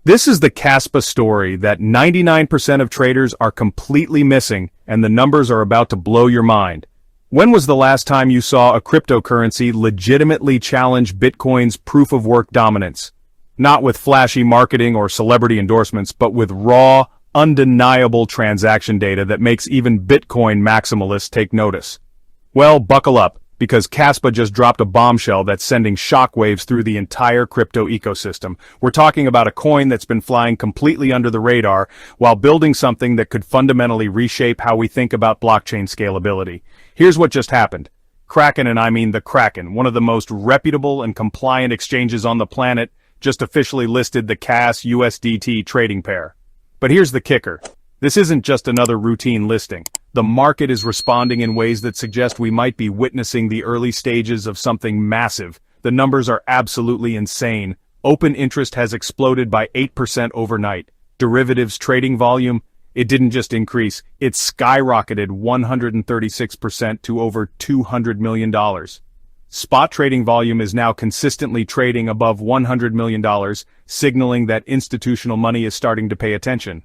This is the Kaspa story that 99% of traders are completely missing, and the numbers are about to blow your mind. When was the last time you saw a cryptocurrency legitimately challenge Bitcoin's proof-of-work dominance? Not with flashy marketing or celebrity endorsements, but with raw, undeniable transaction data that makes even Bitcoin maximalists take notice. Well, buckle up, because Kaspa just dropped a bombshell that's sending shockwaves through the entire crypto ecosystem. We're talking about a coin that's been flying completely under the radar, while building something that could fundamentally reshape how we think about blockchain scalability. Here's what just happened. Kraken, and I mean the Kraken, one of the most reputable and compliant exchanges on the planet, just officially listed the CAS USDT trading pair. But here's the kicker. This isn't just another routine listing. The market is responding in ways that suggest we might be witnessing the early stages of something massive. The numbers are absolutely insane. Open interest has exploded by 8% overnight. Derivatives trading volume, it didn't just increase, it skyrocketed 136% to over $200 million. Spot trading volume is now consistently trading above $100 million, signaling that institutional money is starting to pay attention.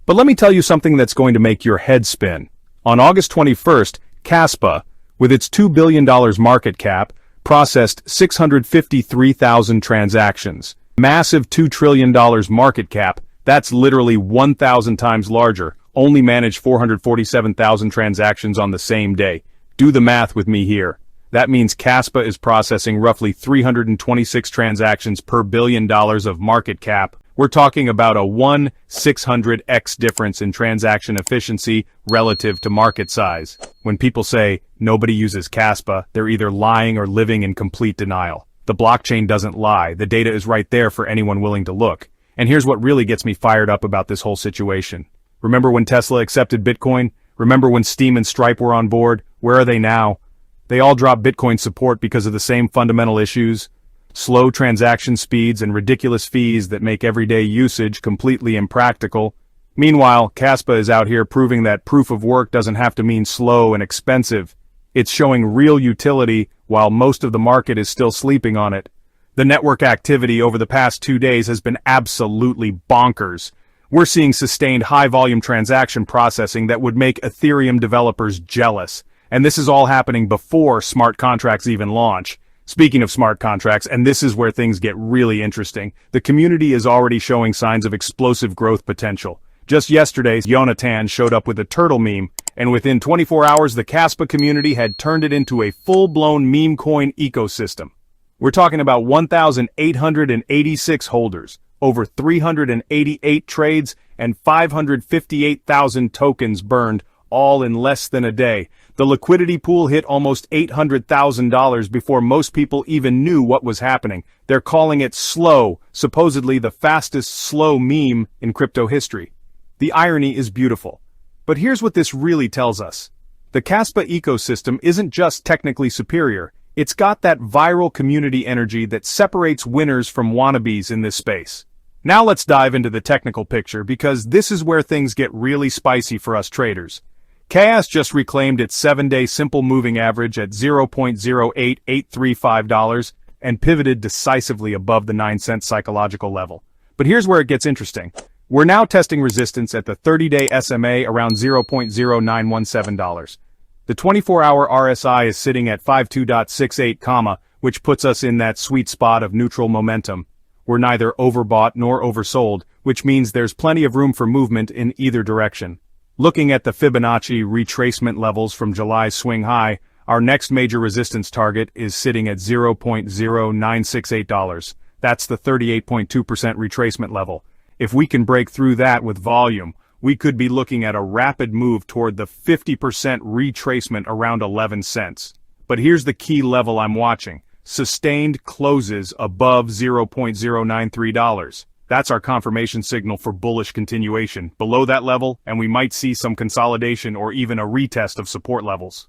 But let me tell you something that's going to make your head spin. On August 21st, Kaspa, with its $2 billion market cap, processed 653,000 transactions. Massive $2 trillion market cap, that's literally 1,000 times larger, only managed 447,000 transactions on the same day. Do the math with me here. That means Kaspa is processing roughly 326 transactions per $1 billion of market cap. We're talking about a 1/600x difference in transaction efficiency relative to market size. When people say, nobody uses Kaspa, they're either lying or living in complete denial. The blockchain doesn't lie, the data is right there for anyone willing to look. And here's what really gets me fired up about this whole situation. Remember when Tesla accepted Bitcoin? Remember when Steam and Stripe were on board? Where are they now? They all dropped Bitcoin support because of the same fundamental issues. Slow transaction speeds and ridiculous fees that make everyday usage completely impractical. Meanwhile, Kaspa is out here proving that proof of work doesn't have to mean slow and expensive. It's showing real utility while most of the market is still sleeping on it. The network activity over the past 2 days has been absolutely bonkers. We're seeing sustained high-volume transaction processing that would make Ethereum developers jealous. And this is all happening before smart contracts even launch. Speaking of smart contracts, and this is where things get really interesting, the community is already showing signs of explosive growth potential. Just yesterday, Jonathan showed up with a turtle meme, and within 24 hours the Kaspa community had turned it into a full-blown meme coin ecosystem. We're talking about 1,886 holders, over 388 trades, and 558,000 tokens burned, all in less than a day. The liquidity pool hit almost $800,000 before most people even knew what was happening. They're calling it slow, supposedly the fastest slow meme in crypto history. The irony is beautiful. But here's what this really tells us. The Kaspa ecosystem isn't just technically superior, it's got that viral community energy that separates winners from wannabes in this space. Now let's dive into the technical picture, because this is where things get really spicy for us traders. CAS just reclaimed its 7-day simple moving average at $0.08835 and pivoted decisively above the 9-cent psychological level. But here's where it gets interesting. We're now testing resistance at the 30-day SMA around $0.0917. The 24-hour RSI is sitting at 52.68, which puts us in that sweet spot of neutral momentum. We're neither overbought nor oversold, which means there's plenty of room for movement in either direction. Looking at the Fibonacci retracement levels from July's swing high, our next major resistance target is sitting at $0.0968. That's the 38.2% retracement level. If we can break through that with volume, we could be looking at a rapid move toward the 50% retracement around 11 cents. But here's the key level I'm watching. Sustained closes above $0.093. That's our confirmation signal for bullish continuation. Below that level, and we might see some consolidation or even a retest of support levels.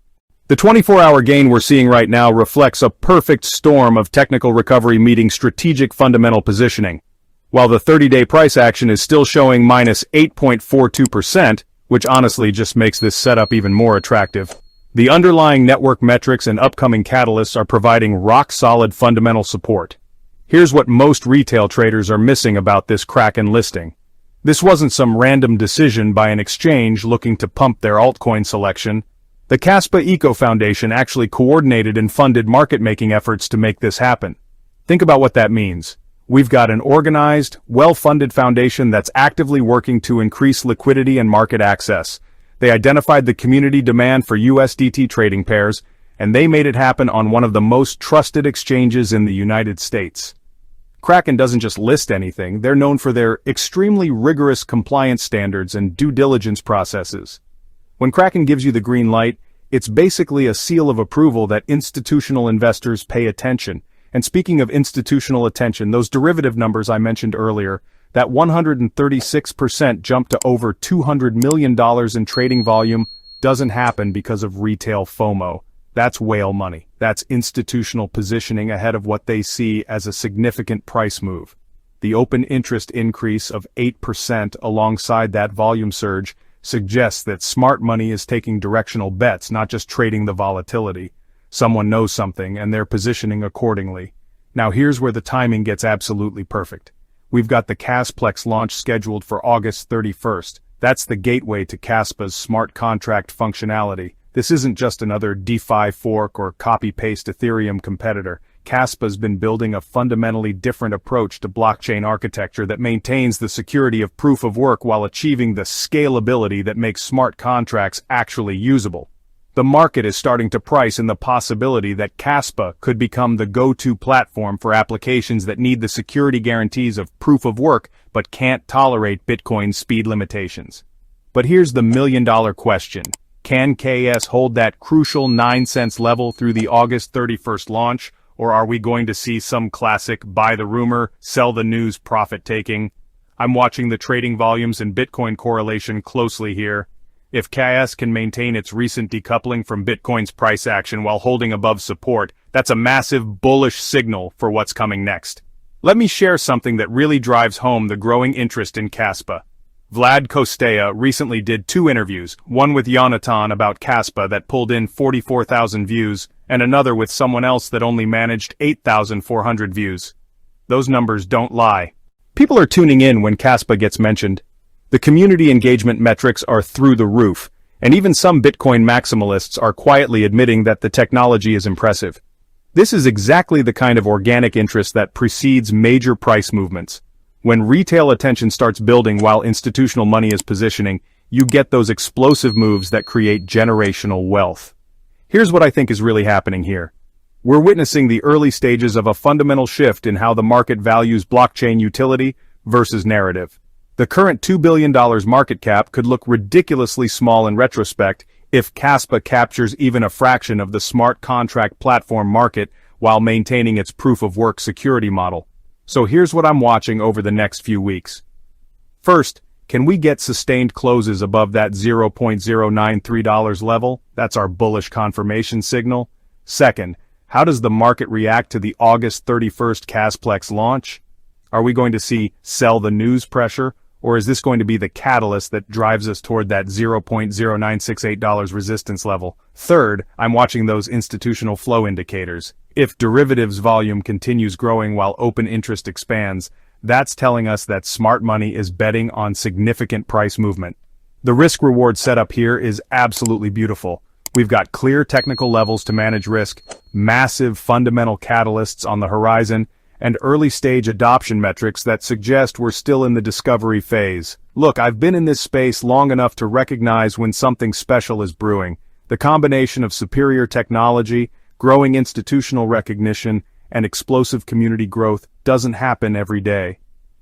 The 24-hour gain we're seeing right now reflects a perfect storm of technical recovery meeting strategic fundamental positioning. While the 30-day price action is still showing minus 8.42%, which honestly just makes this setup even more attractive. The underlying network metrics and upcoming catalysts are providing rock-solid fundamental support. Here's what most retail traders are missing about this Kraken listing. This wasn't some random decision by an exchange looking to pump their altcoin selection. The Kaspa Eco Foundation actually coordinated and funded market-making efforts to make this happen. Think about what that means. We've got an organized, well-funded foundation that's actively working to increase liquidity and market access. They identified the community demand for USDT trading pairs, and they made it happen on one of the most trusted exchanges in the United States. Kraken doesn't just list anything, they're known for their extremely rigorous compliance standards and due diligence processes. When Kraken gives you the green light, it's basically a seal of approval that institutional investors pay attention. And speaking of institutional attention, those derivative numbers I mentioned earlier, that 136% jump to over $200 million in trading volume doesn't happen because of retail FOMO. That's whale money. That's institutional positioning ahead of what they see as a significant price move. The open interest increase of 8% alongside that volume surge suggests that smart money is taking directional bets, not just trading the volatility. Someone knows something and they're positioning accordingly. Now here's where the timing gets absolutely perfect. We've got the Casplex launch scheduled for August 31st. That's the gateway to Caspa's smart contract functionality. This isn't just another DeFi fork or copy-paste Ethereum competitor. Caspa's been building a fundamentally different approach to blockchain architecture that maintains the security of proof of work while achieving the scalability that makes smart contracts actually usable. The market is starting to price in the possibility that Kaspa could become the go-to platform for applications that need the security guarantees of proof of work but can't tolerate Bitcoin's speed limitations. But here's the million-dollar question. Can KS hold that crucial 9 cents level through the August 31st launch, or are we going to see some classic buy the rumor, sell the news profit-taking? I'm watching the trading volumes and Bitcoin correlation closely here. If KS can maintain its recent decoupling from Bitcoin's price action while holding above support, that's a massive bullish signal for what's coming next. Let me share something that really drives home the growing interest in Kaspa. Vlad Kostea recently did 2 interviews, one with Jonathan about Kaspa that pulled in 44,000 views, and another with someone else that only managed 8,400 views. Those numbers don't lie. People are tuning in when Kaspa gets mentioned. The community engagement metrics are through the roof, and even some Bitcoin maximalists are quietly admitting that the technology is impressive. This is exactly the kind of organic interest that precedes major price movements. When retail attention starts building while institutional money is positioning, you get those explosive moves that create generational wealth. Here's what I think is really happening here. We're witnessing the early stages of a fundamental shift in how the market values blockchain utility versus narrative. The current $2 billion market cap could look ridiculously small in retrospect if Kaspa captures even a fraction of the smart contract platform market while maintaining its proof-of-work security model. So here's what I'm watching over the next few weeks. First, can we get sustained closes above that $0.093 level? That's our bullish confirmation signal. Second, how does the market react to the August 31st Casplex launch? Are we going to see sell the news pressure, or is this going to be the catalyst that drives us toward that $0.0968 resistance level? Third, I'm watching those institutional flow indicators. If derivatives volume continues growing while open interest expands, that's telling us that smart money is betting on significant price movement. The risk-reward setup here is absolutely beautiful. We've got clear technical levels to manage risk, massive fundamental catalysts on the horizon, and early-stage adoption metrics that suggest we're still in the discovery phase. Look, I've been in this space long enough to recognize when something special is brewing. The combination of superior technology, growing institutional recognition, and explosive community growth doesn't happen every day.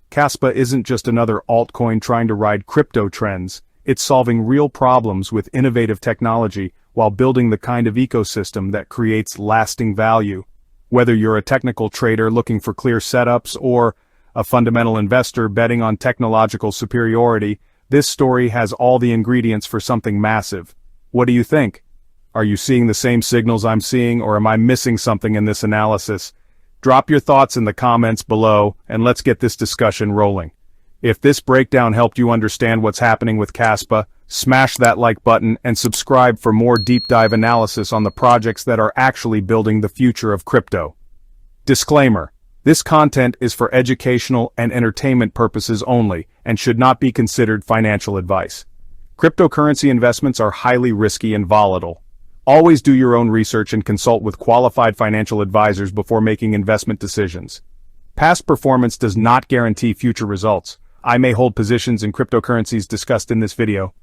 Kaspa isn't just another altcoin trying to ride crypto trends. It's solving real problems with innovative technology while building the kind of ecosystem that creates lasting value. Whether you're a technical trader looking for clear setups or a fundamental investor betting on technological superiority, this story has all the ingredients for something massive. What do you think? Are you seeing the same signals I'm seeing, or am I missing something in this analysis? Drop your thoughts in the comments below, and let's get this discussion rolling. If this breakdown helped you understand what's happening with Kaspa, smash that like button and subscribe for more deep dive analysis on the projects that are actually building the future of crypto. Disclaimer: This content is for educational and entertainment purposes only and should not be considered financial advice. Cryptocurrency investments are highly risky and volatile. Always do your own research and consult with qualified financial advisors before making investment decisions. Past performance does not guarantee future results. I may hold positions in cryptocurrencies discussed in this video.